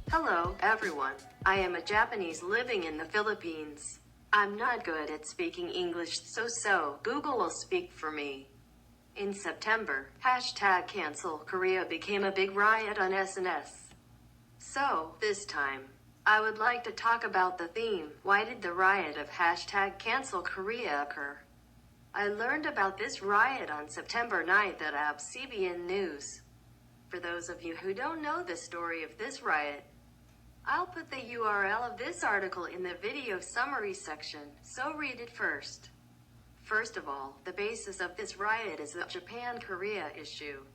Hello, everyone. I am a Japanese living in the Philippines. I'm not good at speaking English, so Google will speak for me. In September, #Cancel Korea became a big riot on SNS. So, this time, I would like to talk about the theme, why did the riot of #Cancel Korea occur? I learned about this riot on September 9th at CBN News. For those of you who don't know the story of this riot, I'll put the URL of this article in the video summary section, so read it first. First of all, the basis of this riot is the Japan-Korea issue.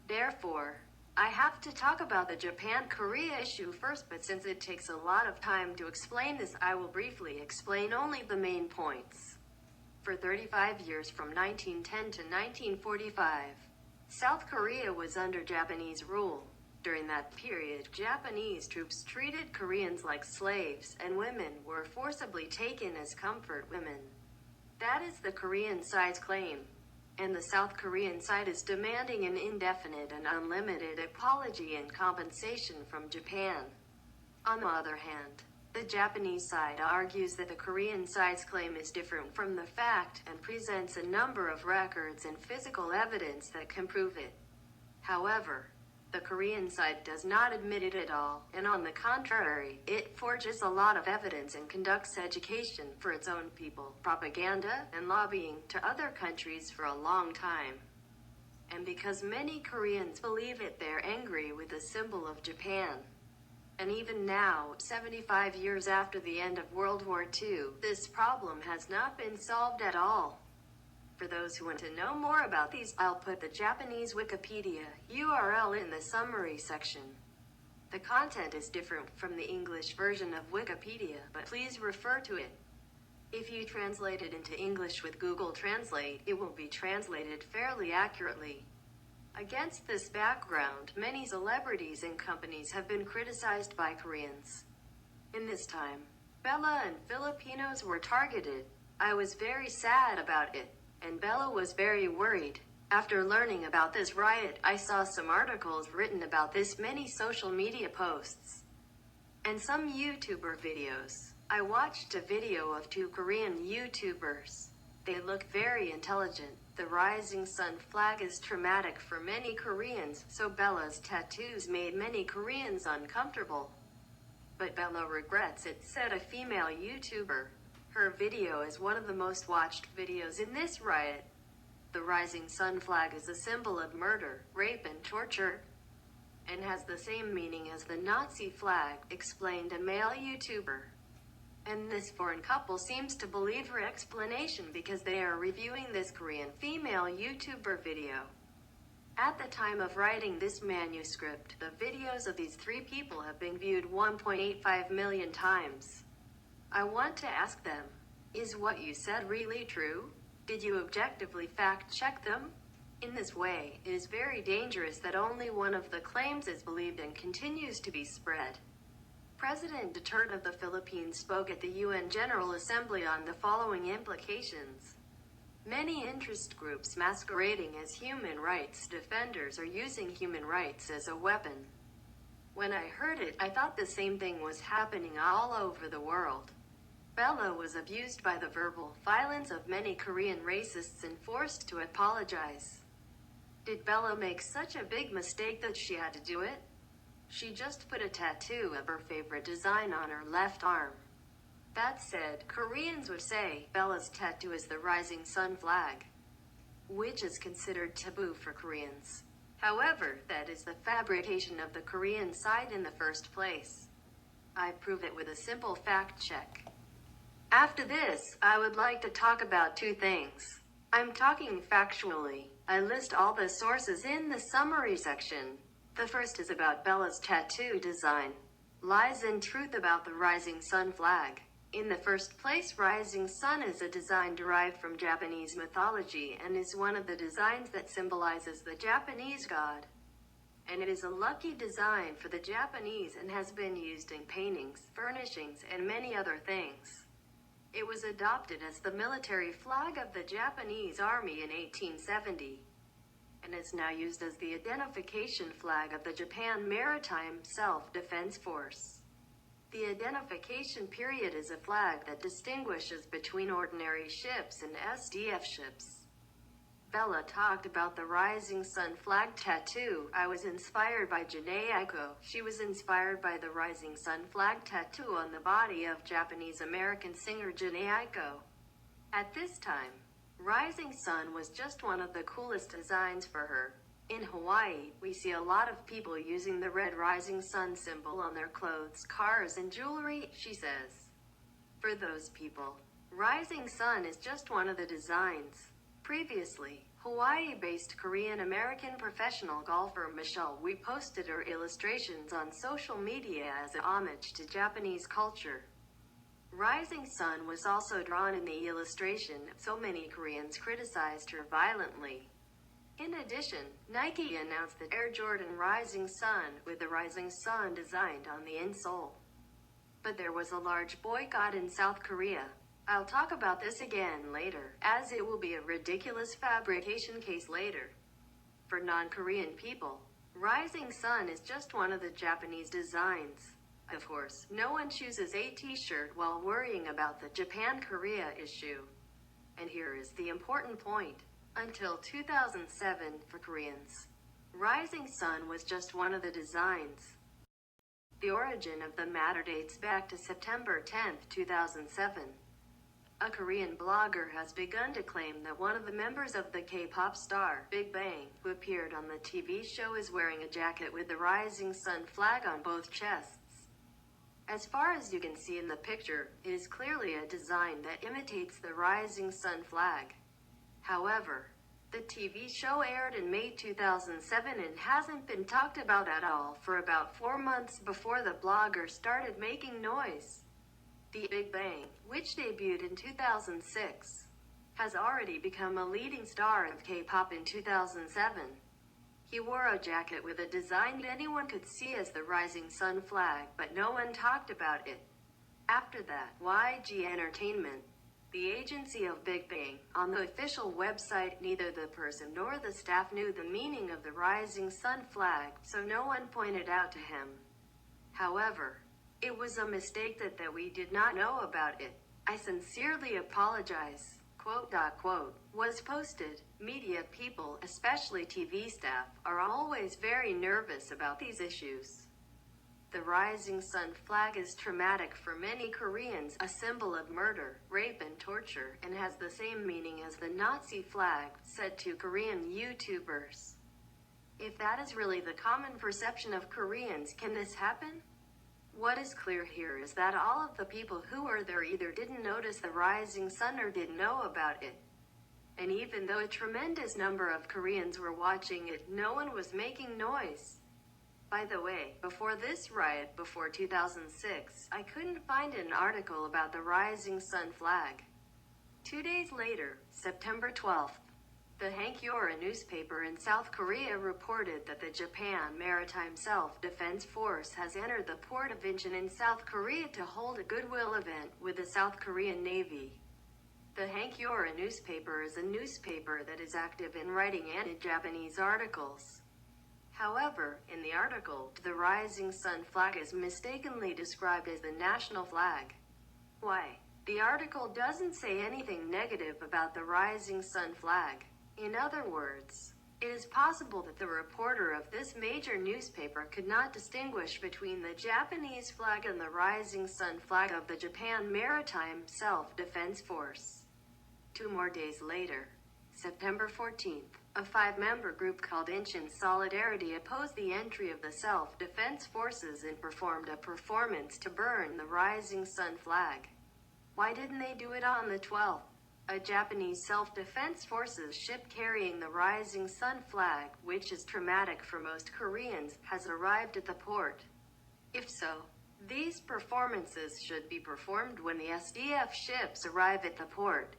Therefore, I have to talk about the Japan-Korea issue first, but since it takes a lot of time to explain this, I will briefly explain only the main points. For 35 years from 1910 to 1945, South Korea was under Japanese rule. During that period, Japanese troops treated Koreans like slaves, and women were forcibly taken as comfort women. That is the Korean side's claim, and the South Korean side is demanding an indefinite and unlimited apology and compensation from Japan. On the other hand, the Japanese side argues that the Korean side's claim is different from the fact and presents a number of records and physical evidence that can prove it. However, the Korean side does not admit it at all, and on the contrary, it forges a lot of evidence and conducts education for its own people, propaganda, and lobbying to other countries for a long time. And because many Koreans believe it, they're angry with the symbol of Japan. And even now, 75 years after the end of World War II, this problem has not been solved at all. For those who want to know more about these, I'll put the Japanese Wikipedia URL in the summary section. The content is different from the English version of Wikipedia, but please refer to it. If you translate it into English with Google Translate, it will be translated fairly accurately. Against this background, many celebrities and companies have been criticized by Koreans. In this time, Bella and Filipinos were targeted. I was very sad about it, and Bella was very worried. After learning about this riot, I saw some articles written about this, many social media posts, and some YouTuber videos. I watched a video of two Korean YouTubers. They look very intelligent. The rising sun flag is traumatic for many Koreans, so Bella's tattoos made many Koreans uncomfortable. But Bella regrets it, said a female YouTuber. Her video is one of the most watched videos in this riot. The rising sun flag is a symbol of murder, rape, and torture, and has the same meaning as the Nazi flag, explained a male YouTuber. And this foreign couple seems to believe her explanation because they are reviewing this Korean female YouTuber video. At the time of writing this manuscript, the videos of these three people have been viewed 1.85 million times. I want to ask them, is what you said really true? Did you objectively fact-check them? In this way, it is very dangerous that only one of the claims is believed and continues to be spread. President Duterte of the Philippines spoke at the UN General Assembly on the following implications. Many interest groups masquerading as human rights defenders are using human rights as a weapon. When I heard it, I thought the same thing was happening all over the world. Bella was abused by the verbal violence of many Korean racists and forced to apologize. Did Bella make such a big mistake that she had to do it? She just put a tattoo of her favorite design on her left arm. That said, Koreans would say Bella's tattoo is the rising sun flag, which is considered taboo for Koreans. However, that is the fabrication of the Korean side in the first place. I prove it with a simple fact check. After this, I would like to talk about two things. I'm talking factually. I list all the sources in the summary section. The first is about Bella's tattoo design. Lies and truth about the rising sun flag. In the first place, rising sun is a design derived from Japanese mythology and is one of the designs that symbolizes the Japanese god. And it is a lucky design for the Japanese and has been used in paintings, furnishings, and many other things. It was adopted as the military flag of the Japanese Army in 1870. and is now used as the identification flag of the Japan Maritime Self-Defense Force. The identification period is a flag that distinguishes between ordinary ships and SDF ships. Bella talked about the Rising Sun flag tattoo. I was inspired by Jhené Aiko. She was inspired by the Rising Sun flag tattoo on the body of Japanese-American singer Jhené Aiko. At this time, Rising Sun was just one of the coolest designs for her. In Hawaii, we see a lot of people using the red Rising Sun symbol on their clothes, cars, and jewelry, she says. For those people, Rising Sun is just one of the designs. Previously, Hawaii-based Korean-American professional golfer Michelle Wie posted her illustrations on social media as a homage to Japanese culture. Rising Sun was also drawn in the illustration, so many Koreans criticized her violently. In addition, Nike announced the Air Jordan Rising Sun with the Rising Sun designed on the insole. But there was a large boycott in South Korea. I'll talk about this again later, as it will be a ridiculous fabrication case later. For non-Korean people, Rising Sun is just one of the Japanese designs. Of course, no one chooses a t-shirt while worrying about the Japan-Korea issue. And here is the important point. Until 2007, for Koreans, Rising Sun was just one of the designs. The origin of the matter dates back to September 10, 2007. A Korean blogger has begun to claim that one of the members of the K-pop star, Big Bang, who appeared on the TV show is wearing a jacket with the Rising Sun flag on both chests. As far as you can see in the picture, it is clearly a design that imitates the Rising Sun flag. However, the TV show aired in May 2007 and hasn't been talked about at all for about 4 months before the blogger started making noise. The Big Bang, which debuted in 2006, has already become a leading star of K-pop in 2007. He wore a jacket with a design that anyone could see as the Rising Sun flag, but no one talked about it. After that, YG Entertainment, the agency of Big Bang, on the official website, neither the person nor the staff knew the meaning of the Rising Sun flag, so no one pointed out to him. However, it was a mistake that we did not know about it. I sincerely apologize, quote, was posted. Media people, especially TV staff, are always very nervous about these issues. The Rising Sun flag is traumatic for many Koreans, a symbol of murder, rape, and torture, and has the same meaning as the Nazi flag, said two Korean YouTubers. If that is really the common perception of Koreans, can this happen? What is clear here is that all of the people who were there either didn't notice the Rising Sun or didn't know about it. And even though a tremendous number of Koreans were watching it, no one was making noise. By the way, before this riot, before 2006, I couldn't find an article about the Rising Sun flag. 2 days later, September 12th, the Hankyoreh newspaper in South Korea reported that the Japan Maritime Self-Defense Force has entered the port of Incheon in South Korea to hold a goodwill event with the South Korean Navy. The Hankyoreh newspaper is a newspaper that is active in writing anti-Japanese articles. However, in the article, the Rising Sun flag is mistakenly described as the national flag. Why? The article doesn't say anything negative about the Rising Sun flag. In other words, it is possible that the reporter of this major newspaper could not distinguish between the Japanese flag and the Rising Sun flag of the Japan Maritime Self-Defense Force. 2 more days later, September 14th, a 5-member group called Incheon Solidarity opposed the entry of the self-defense forces and performed a performance to burn the Rising Sun flag. Why didn't they do it on the 12th? A Japanese self-defense forces ship carrying the Rising Sun flag, which is traumatic for most Koreans, has arrived at the port. If so, these performances should be performed when the SDF ships arrive at the port.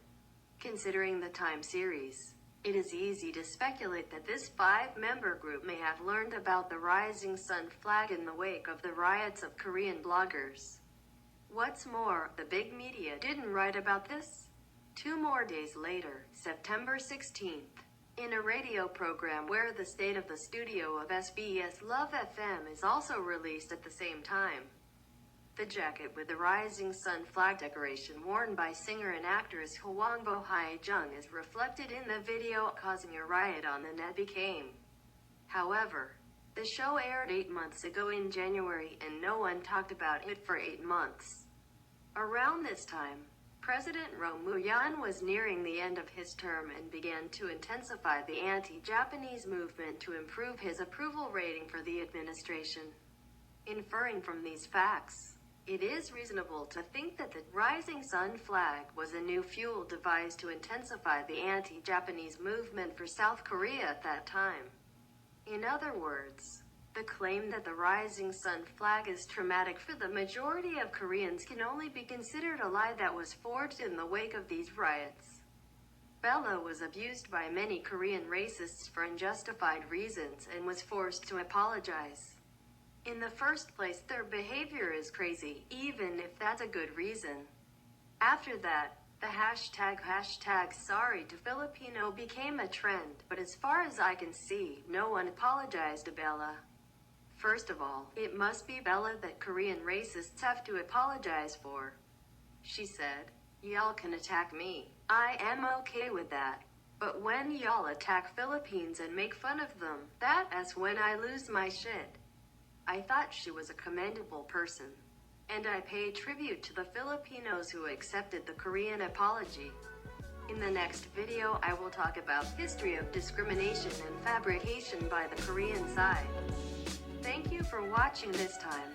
Considering the time series, it is easy to speculate that this 5-member group may have learned about the Rising Sun flag in the wake of the riots of Korean bloggers. What's more, the big media didn't write about this. 2 more days later, September 16th, In a radio program where the State of the Studio of SBS Love FM is also released at the same time. The jacket with the rising sun flag decoration worn by singer and actress Hwangbo Hae-jung is reflected in the video, causing a riot on the net became. However, the show aired 8 months ago in January and no one talked about it for 8 months. Around this time, President Roh Moo-hyun was nearing the end of his term and began to intensify the anti-Japanese movement to improve his approval rating for the administration. Inferring from these facts, it is reasonable to think that the rising sun flag was a new fuel devised to intensify the anti-Japanese movement for South Korea at that time. In other words, the claim that the rising sun flag is traumatic for the majority of Koreans can only be considered a lie that was forged in the wake of these riots. Bella was abused by many Korean racists for unjustified reasons and was forced to apologize. In the first place, their behavior is crazy, even if that's a good reason. After that, the hashtag sorry to Filipino became a trend, but as far as I can see, no one apologized to Bella. First of all, it must be Bella that Korean racists have to apologize for. She said, "Y'all can attack me. I am okay with that. But when y'all attack Philippines and make fun of them, that's when I lose my shit." I thought she was a commendable person. And I pay tribute to the Filipinos who accepted the Korean apology. In the next video I will talk about history of discrimination and fabrication by the Korean side. Thank you for watching this time.